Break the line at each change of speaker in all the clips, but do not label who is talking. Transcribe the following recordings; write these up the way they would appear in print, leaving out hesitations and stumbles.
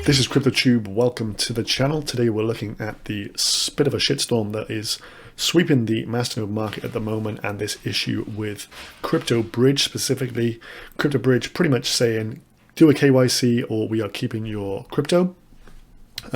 This is CryptoTube. Welcome to the channel. Today we're looking at the bit of a shitstorm that is sweeping the masternode market at the moment, and this issue with CryptoBridge specifically. CryptoBridge pretty much saying do a KYC or we are keeping your crypto.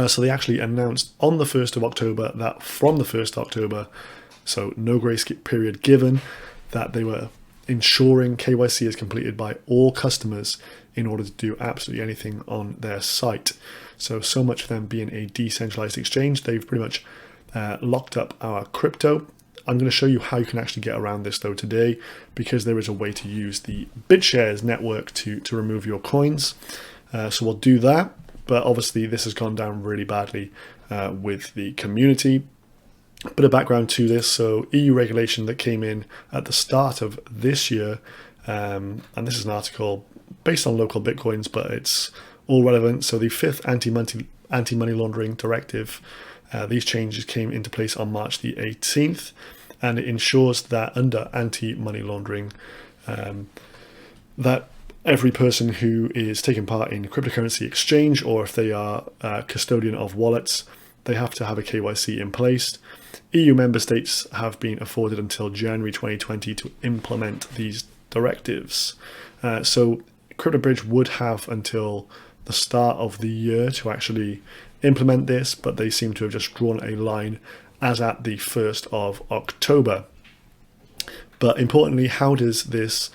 So they actually announced on the 1st of October that from the 1st of October, so no grace period given, that they were ensuring KYC is completed by all customers in order to do absolutely anything on their site. So much for them being a decentralized exchange. They've pretty much locked up our crypto. I'm going to show you how you can actually get around this though today, because there is a way to use the Bitshares network to remove your coins. So we'll do that, but obviously this has gone down really badly with the community. A bit of background to this. So EU regulation that came in at the start of this year, and this is an article based on local Bitcoins, but it's all relevant. So the 5th anti-money laundering directive, these changes came into place on March the 18th, and it ensures that under anti-money laundering, that every person who is taking part in cryptocurrency exchange, or if they are custodian of wallets, they have to have a KYC in place. EU member states have been afforded until January 2020 to implement these directives. So CryptoBridge would have until the start of the year to actually implement this, but they seem to have just drawn a line as at the 1st of October. But importantly, how does this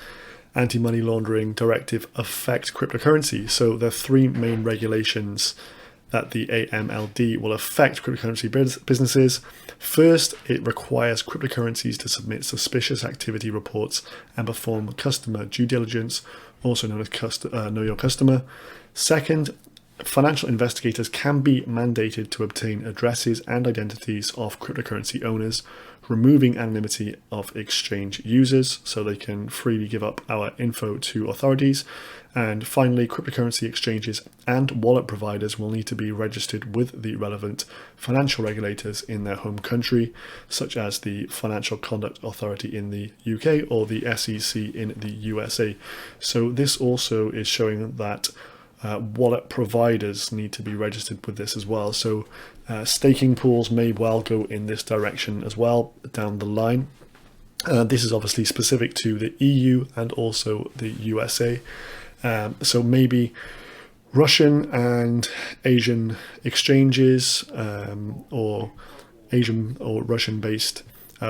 anti-money laundering directive affect cryptocurrency? So there are three main regulations that the AMLD will affect cryptocurrency businesses. First, it requires cryptocurrencies to submit suspicious activity reports and perform customer due diligence, also known as Know Your Customer. Second, financial investigators can be mandated to obtain addresses and identities of cryptocurrency owners, removing anonymity of exchange users so they can freely give up our info to authorities. And finally, cryptocurrency exchanges and wallet providers will need to be registered with the relevant financial regulators in their home country, such as the Financial Conduct Authority in the UK or the SEC in the USA. So this also is showing that wallet providers need to be registered with this as well. So staking pools may well go in this direction as well down the line. This is obviously specific to the EU and also the USA. So maybe Russian and Asian exchanges or Asian or Russian based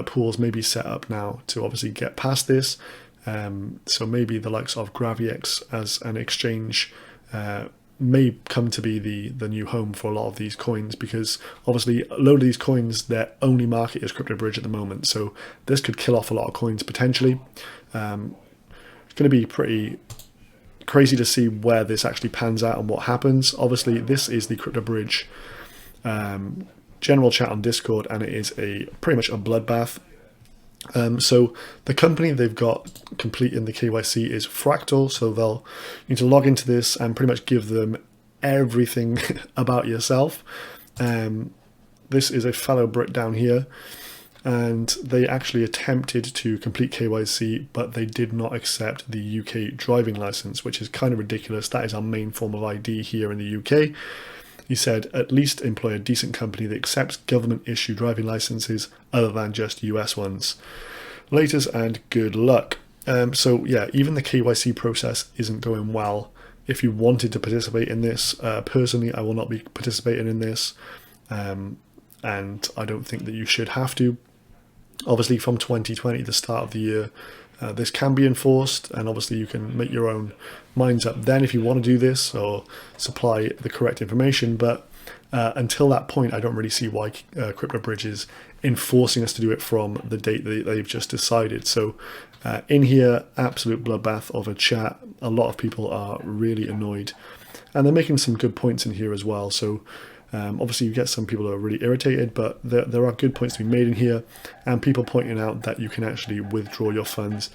pools may be set up now to obviously get past this. So maybe the likes of GraviX as an exchange may come to be the new home for a lot of these coins, because obviously a load of these coins, their only market is CryptoBridge at the moment. So this could kill off a lot of coins potentially. It's going to be pretty crazy to see where this actually pans out and what happens. Obviously, this is the CryptoBridge general chat on Discord, and it is pretty much a bloodbath. So the company they've got completing the KYC is Fractal, so they'll need to log into this and pretty much give them everything about yourself. This is a fellow Brit down here, and they actually attempted to complete KYC, but they did not accept the UK driving license, which is kind of ridiculous. That is our main form of ID here in the UK. He said, at least employ a decent company that accepts government-issued driving licenses other than just US ones. Laters and good luck. So yeah, even the KYC process isn't going well. If you wanted to participate in this, personally, I will not be participating in this, and I don't think that you should have to. Obviously, from 2020, the start of the year, this can be enforced, and obviously you can make your own minds up then if you want to do this or supply the correct information. But until that point, I don't really see why CryptoBridge is enforcing us to do it from the date that they've just decided. So in here, absolute bloodbath of a chat. A lot of people are really annoyed, and they're making some good points in here as well. So obviously you get some people who are really irritated, but there are good points to be made in here, and people pointing out that you can actually withdraw your funds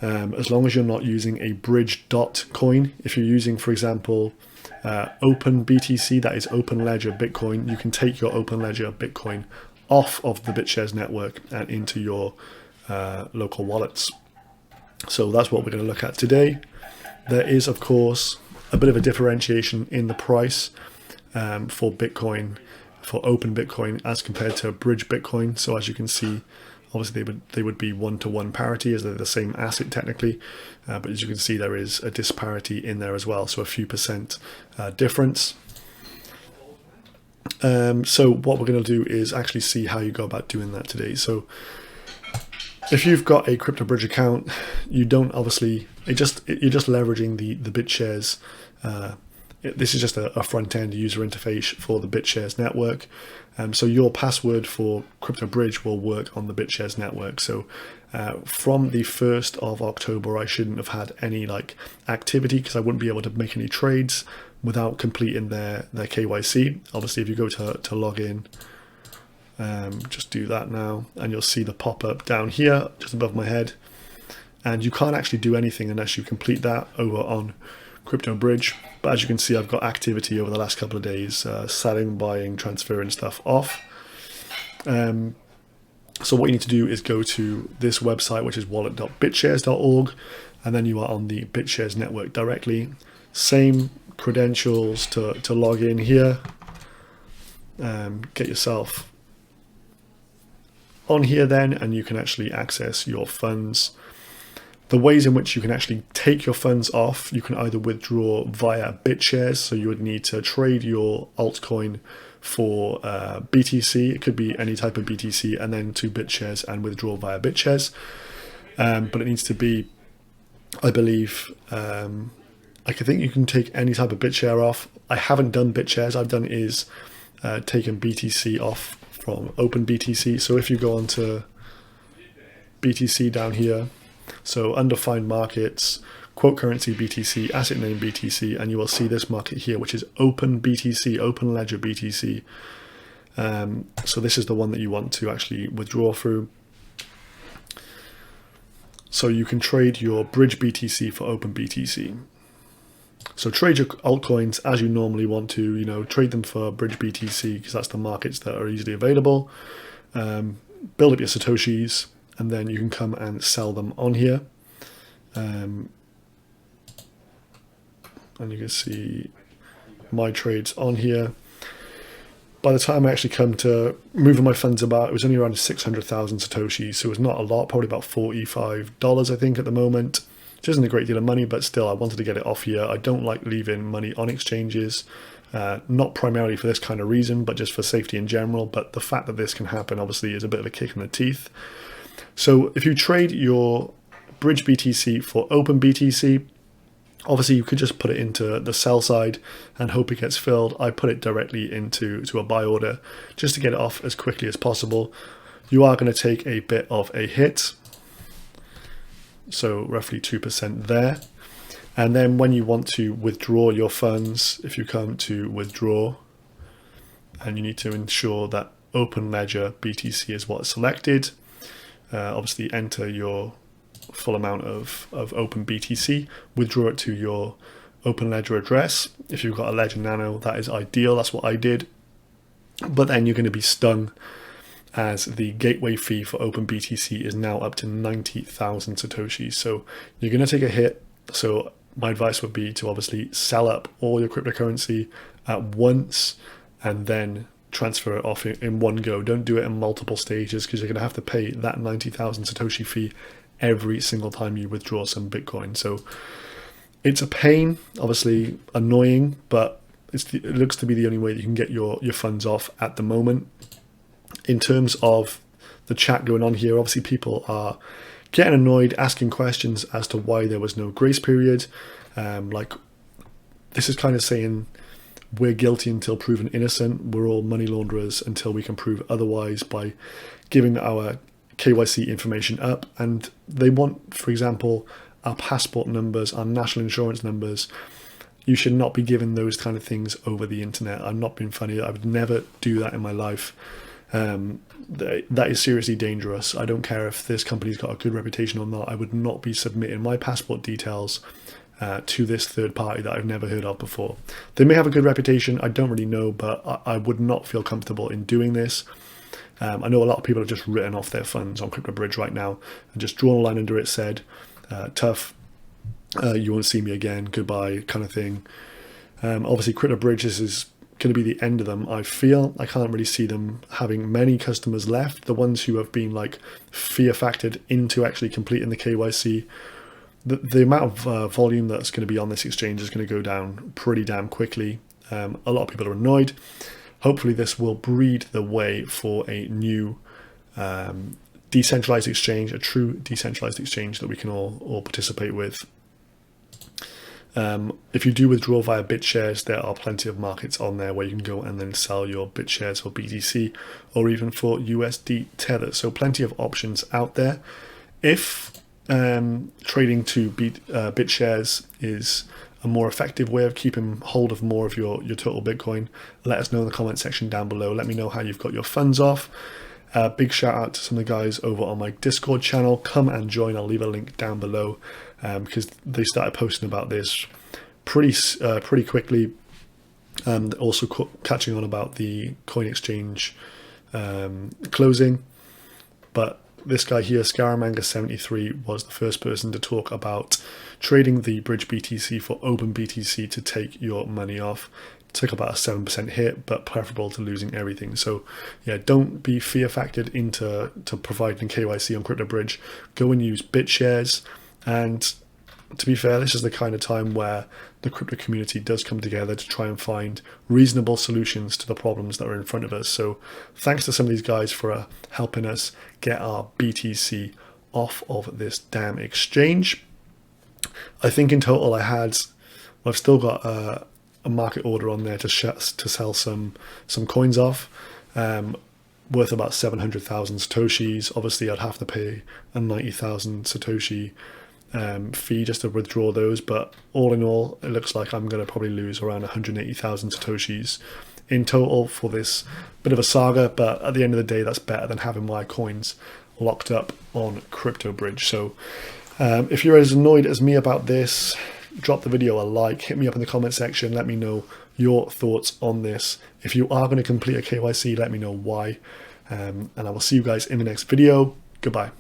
as long as you're not using a bridge dot coin. If you're using, for example, Open BTC, that is Open Ledger Bitcoin, you can take your Open Ledger Bitcoin off of the Bitshares network and into your local wallets. So that's what we're going to look at today. There is, of course, a bit of a differentiation in the price for Bitcoin, for open Bitcoin as compared to bridge Bitcoin. So as you can see, obviously they would be 1-to-1 parity as they're the same asset technically, but as you can see there is a disparity in there as well, so a few percent difference. So what we're going to do is actually see how you go about doing that today. So if you've got a CryptoBridge account, you don't obviously, you're just leveraging the Bitshares. This is just a front-end user interface for the Bitshares network. So your password for CryptoBridge will work on the Bitshares network. So from the 1st of October, I shouldn't have had any like activity because I wouldn't be able to make any trades without completing their KYC. Obviously, if you go to log in, just do that now, and you'll see the pop-up down here just above my head. And you can't actually do anything unless you complete that over on CryptoBridge. But as you can see, I've got activity over the last couple of days, selling, buying, transferring stuff off. So what you need to do is go to this website, which is wallet.bitshares.org, and then you are on the Bitshares network directly. Same credentials to log in here. Get yourself on here then, and you can actually access your funds. The ways in which you can actually take your funds off, you can either withdraw via Bitshares, so you would need to trade your altcoin for BTC. It could be any type of BTC, and then to Bitshares and withdraw via Bitshares. But it needs to be, I believe, I think you can take any type of BitShare off. I haven't done Bitshares. I've done is taken BTC off from Open BTC. So if you go on to BTC down here, so under Find Markets, quote currency BTC, asset name BTC, and you will see this market here, which is Open BTC, Open Ledger BTC. So this is the one that you want to actually withdraw through. So you can trade your Bridge BTC for Open BTC. So trade your altcoins as you normally want to, trade them for Bridge BTC because that's the markets that are easily available. Build up your Satoshis, and then you can come and sell them on here. And you can see my trades on here. By the time I actually come to moving my funds about, it was only around 600,000 Satoshis, so it was not a lot, probably about $45 I think at the moment, which isn't a great deal of money, but still I wanted to get it off here. I don't like leaving money on exchanges, not primarily for this kind of reason, but just for safety in general. But the fact that this can happen obviously is a bit of a kick in the teeth. So if you trade your Bridge BTC for Open BTC, obviously you could just put it into the sell side and hope it gets filled. I put it directly into a buy order just to get it off as quickly as possible. You are going to take a bit of a hit, so roughly 2% there. And then when you want to withdraw your funds, if you come to withdraw, and you need to ensure that Open Ledger BTC is what's selected, obviously enter your full amount of Open BTC, withdraw it to your Open Ledger address. If you've got a Ledger Nano, that is ideal. That's what I did. But then you're going to be stung as the gateway fee for Open BTC is now up to 90,000 Satoshis. So you're going to take a hit. So my advice would be to obviously sell up all your cryptocurrency at once and then transfer it off in one go. Don't do it in multiple stages because you're going to have to pay that 90,000 Satoshi fee every single time you withdraw some Bitcoin. So it's a pain, obviously annoying, but it looks to be the only way that you can get your funds off at the moment. In terms of the chat going on here, obviously people are getting annoyed, asking questions as to why there was no grace period. Like this is kind of saying we're guilty until proven innocent. We're all money launderers until we can prove otherwise by giving our KYC information up. And they want, for example, our passport numbers, our national insurance numbers. You should not be giving those kind of things over the internet. I'm not being funny. I would never do that in my life. That is seriously dangerous. I don't care if this company's got a good reputation or not. I would not be submitting my passport details to this third party that I've never heard of before. They may have a good reputation. I don't really know, but I would not feel comfortable in doing this. I know a lot of people have just written off their funds on CryptoBridge right now and just drawn a line under it, said, tough. You won't see me again, goodbye kind of thing. Obviously CryptoBridge is going to be the end of them. I feel I can't really see them having many customers left. The ones who have been like fear factored into actually completing the KYC, the amount of volume that's going to be on this exchange is going to go down pretty damn quickly. A lot of people are annoyed. Hopefully this will breed the way for a new decentralized exchange, a true decentralized exchange that we can all participate with. If you do withdraw via Bitshares, there are plenty of markets on there where you can go and then sell your Bitshares for BTC or even for USD Tether. So plenty of options out there. If trading to Bitshares is a more effective way of keeping hold of more of your total Bitcoin, let us know in the comment section down below. Let me know how you've got your funds off. Big shout out to some of the guys over on my Discord channel. Come and join. I'll leave a link down below because they started posting about this pretty quickly. Also catching on about the coin exchange closing. But this guy here, Scaramanga73, was the first person to talk about trading the Bridge BTC for Open BTC to take your money off. Took about a 7% hit, but preferable to losing everything. So yeah, don't be fear factored into providing KYC on CryptoBridge. Go and use Bitshares. And to be fair, this is the kind of time where the crypto community does come together to try and find reasonable solutions to the problems that are in front of us. So thanks to some of these guys for helping us get our BTC off of this damn exchange. I think in total I've still got a market order on there to sell some coins off, worth about 700,000 satoshis. Obviously I'd have to pay a 90,000 satoshi fee just to withdraw those, but all in all it looks like I'm going to probably lose around 180,000 satoshis in total for this bit of a saga. But at the end of the day, that's better than having my coins locked up on CryptoBridge. So if you're as annoyed as me about this, drop the video a like, hit me up in the comment section, let me know your thoughts on this. If you are going to complete a KYC, let me know why, and I will see you guys in the next video. Goodbye.